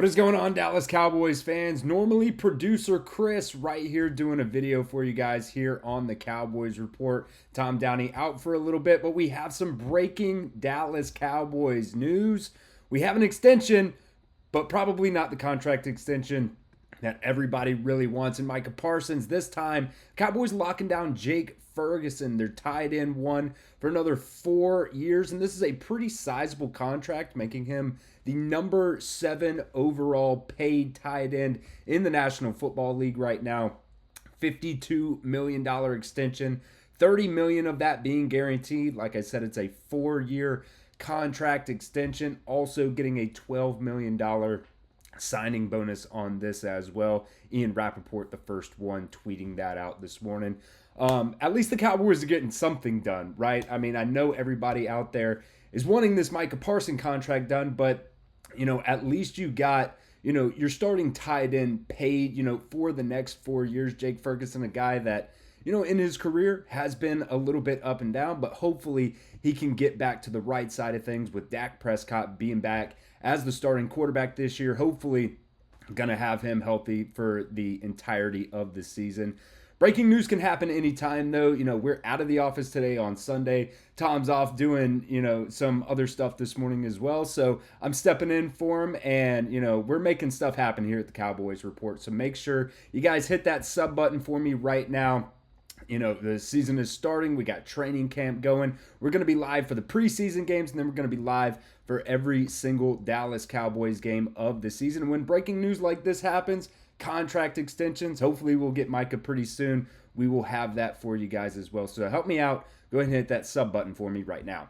What is going on, Dallas Cowboys fans? Normally, producer Chris right here doing a video for you guys here on the Cowboys Report. Tom Downey out for a little bit, but we have some breaking Dallas Cowboys news. We have an extension, but probably not the contract extension that everybody really wants. And Micah Parsons, this time, Cowboys locking down Jake Ferguson. They're tied in one for another 4 years, and this is a pretty sizable contract, making him the number 7 overall paid tight end in the National Football League right now. $52 million extension, $30 million of that being guaranteed. Like I said, it's a 4-year contract extension, also getting a $12 million signing bonus on this as well. Ian Rapoport, the first one, tweeting that out this morning. At least the Cowboys are getting something done, right? I mean, I know everybody out there is wanting this Micah Parsons contract done, but, at least you got, you're starting tight end paid, for the next 4 years. Jake Ferguson, a guy that, in his career has been a little bit up and down, but hopefully he can get back to the right side of things with Dak Prescott being back as the starting quarterback this year. Hopefully going to have him healthy for the entirety of the season. Breaking news can happen anytime, though. We're out of the office today on Sunday. Tom's off doing, some other stuff this morning as well. So I'm stepping in for him, and, we're making stuff happen here at the Cowboys Report. So make sure you guys hit that sub button for me right now. The season is starting. We got training camp going. We're going to be live for the preseason games, and then we're going to be live for every single Dallas Cowboys game of the season. And when breaking news like this happens, contract extensions, hopefully we'll get Micah pretty soon. We will have that for you guys as well. So help me out. Go ahead and hit that sub button for me right now.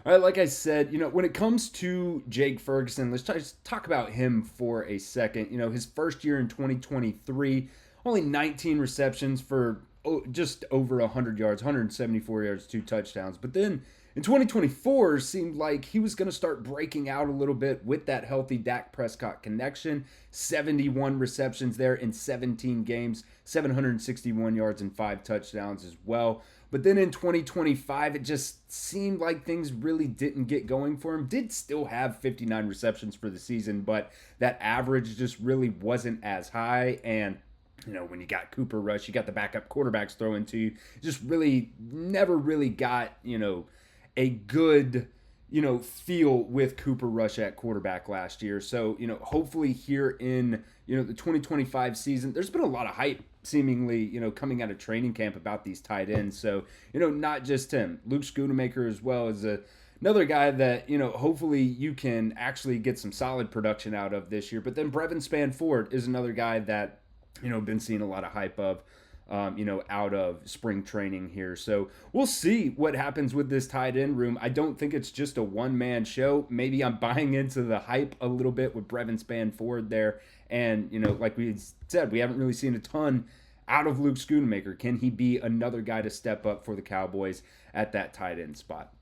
All right, like I said, when it comes to Jake Ferguson, let's just talk about him for a second. His first year in 2023, only 19 receptions for just over 100 yards, 174 yards, 2 touchdowns. But then in 2024, seemed like he was going to start breaking out a little bit with that healthy Dak Prescott connection. 71 receptions there in 17 games, 761 yards and 5 touchdowns as well. But then in 2025, it just seemed like things really didn't get going for him. Did still have 59 receptions for the season, but that average just really wasn't as high. And when you got Cooper Rush, you got the backup quarterbacks throwing to you, just really never really got, a good, feel with Cooper Rush at quarterback last year. So, hopefully here in, the 2025 season, there's been a lot of hype seemingly, coming out of training camp about these tight ends. So, not just him, Luke Schoonemaker as well as another guy that, hopefully you can actually get some solid production out of this year. But then Brevin Spanford is another guy that, been seeing a lot of hype of, out of spring training here. So we'll see what happens with this tight end room. I don't think it's just a one-man show. Maybe I'm buying into the hype a little bit with Brevin Spanford there. And, like we said, we haven't really seen a ton out of Luke Schoonemaker. Can he be another guy to step up for the Cowboys at that tight end spot?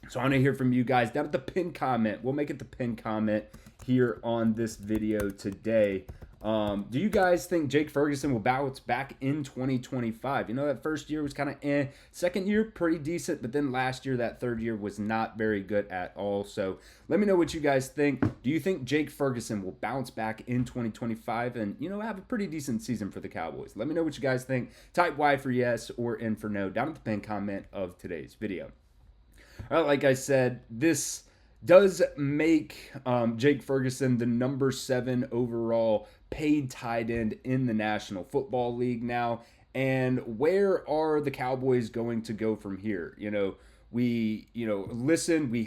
So I want to hear from you guys down at the pinned comment. We'll make it the pinned comment here on this video today. Do you guys think Jake Ferguson will bounce back in 2025? That first year was kind of Second year, pretty decent. But then last year, that third year was not very good at all. So let me know what you guys think. Do you think Jake Ferguson will bounce back in 2025 and, have a pretty decent season for the Cowboys? Let me know what you guys think. Type Y for yes or N for no down at the pinned comment of today's video. All right, like I said, this does make Jake Ferguson the number 7 overall paid tight end in the National Football League now. And where are the Cowboys going to go from here? We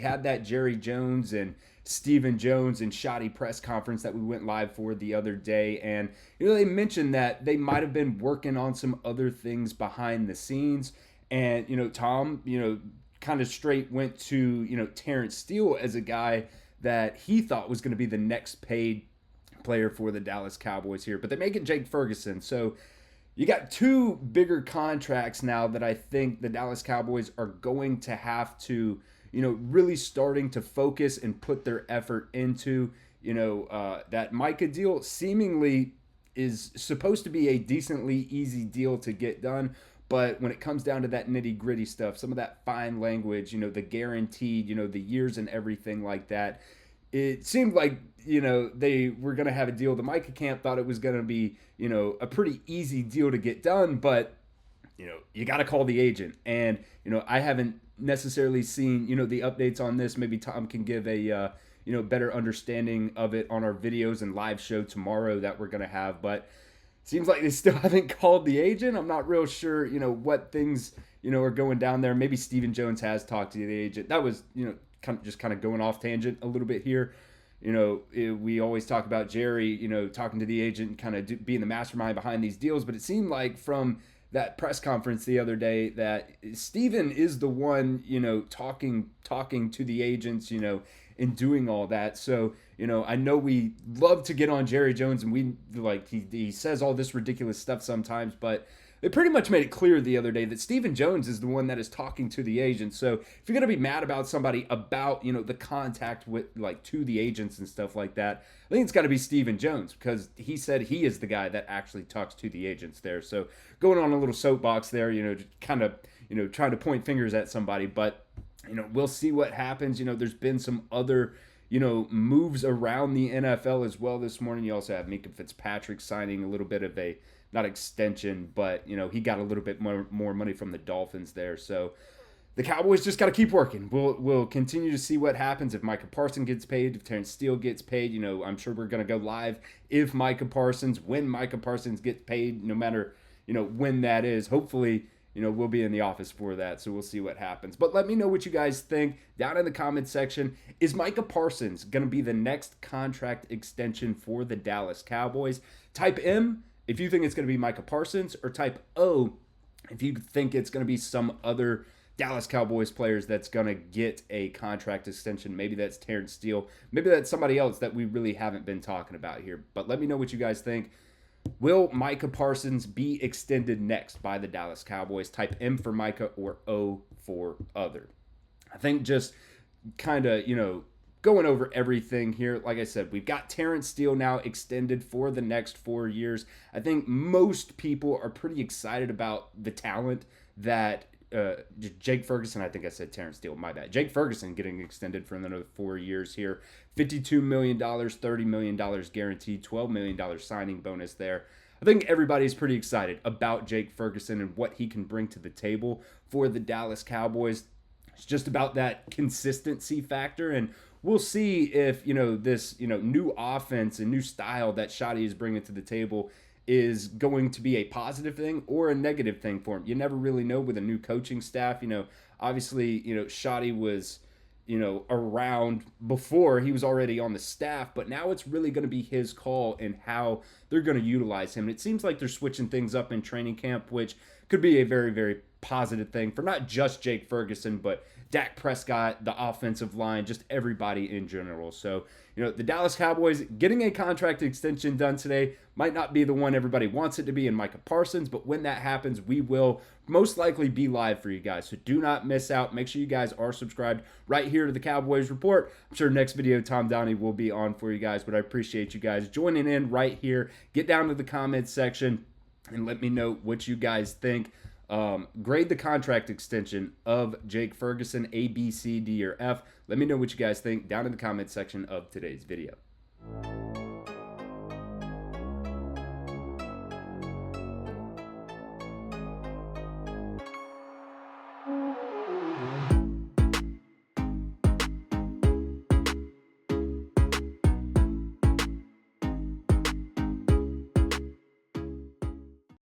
had that Jerry Jones and Stephen Jones and Shoddy press conference that we went live for the other day. And, they mentioned that they might have been working on some other things behind the scenes. And, Tom, kind of straight went to, Terrence Steele as a guy that he thought was going to be the next paid player for the Dallas Cowboys here. But they make it Jake Ferguson. So you got 2 bigger contracts now that I think the Dallas Cowboys are going to have to, really starting to focus and put their effort into. That Micah deal seemingly is supposed to be a decently easy deal to get done. But when it comes down to that nitty gritty stuff, some of that fine language, the guaranteed, the years and everything like that, it seemed like, they were going to have a deal. The Micah camp thought it was going to be, a pretty easy deal to get done, but you got to call the agent. And, I haven't necessarily seen, the updates on this. Maybe Tom can give a, better understanding of it on our videos and live show tomorrow that we're going to have. But seems like they still haven't called the agent. I'm not real sure, what things, are going down there. Maybe Stephen Jones has talked to the agent. That was, kind of going off tangent a little bit here. We always talk about Jerry, talking to the agent, kind of being the mastermind behind these deals. But it seemed like from that press conference the other day that Stephen is the one, talking to the agents, and doing all that. So, I know we love to get on Jerry Jones, and we like he says all this ridiculous stuff sometimes, but they pretty much made it clear the other day that Stephen Jones is the one that is talking to the agents. So if you're going to be mad about somebody about, the contact with to the agents and stuff like that, I think it's got to be Stephen Jones, because he said he is the guy that actually talks to the agents there. So going on a little soapbox there, kind of, trying to point fingers at somebody, but, we'll see what happens. There's been some other, moves around the NFL as well this morning. You also have Micah Fitzpatrick signing a little bit of a, not extension, but, he got a little bit more money from the Dolphins there. So the Cowboys just got to keep working. We'll continue to see what happens if Micah Parsons gets paid, if Terrence Steele gets paid. I'm sure we're going to go live when Micah Parsons gets paid, no matter, when that is. Hopefully, we'll be in the office for that, so we'll see what happens. But let me know what you guys think down in the comments section. Is Micah Parsons going to be the next contract extension for the Dallas Cowboys? Type M if you think it's going to be Micah Parsons, or type O if you think it's going to be some other Dallas Cowboys players that's going to get a contract extension. Maybe that's Terrence Steele. Maybe that's somebody else that we really haven't been talking about here. But let me know what you guys think. Will Micah Parsons be extended next by the Dallas Cowboys? Type M for Micah or O for other. I think just kind of, going over everything here. Like I said, we've got Terrence Steele now extended for the next 4 years. I think most people are pretty excited about the talent that Jake Ferguson, I think I said Terrence Steele, my bad. Jake Ferguson getting extended for another 4 years here. $52 million, $30 million guaranteed, $12 million signing bonus there. I think everybody's pretty excited about Jake Ferguson and what he can bring to the table for the Dallas Cowboys. It's just about that consistency factor, and we'll see if, this, new offense and new style that Schotty is bringing to the table is going to be a positive thing or a negative thing for him. You never really know with a new coaching staff. Obviously, Schotty was, around before he was already on the staff, but now it's really going to be his call and how they're going to utilize him. And it seems like they're switching things up in training camp, which could be a very, very positive thing for not just Jake Ferguson, but Dak Prescott, the offensive line, just everybody in general. So, the Dallas Cowboys getting a contract extension done today might not be the one everybody wants it to be in Micah Parsons, but when that happens, we will most likely be live for you guys. So do not miss out. Make sure you guys are subscribed right here to the Cowboys Report. I'm sure next video Tom Downey will be on for you guys, but I appreciate you guys joining in right here. Get down to the comments section and let me know what you guys think. Grade the contract extension of Jake Ferguson, A, B, C, D, or F. Let me know what you guys think down in the comments section of today's video.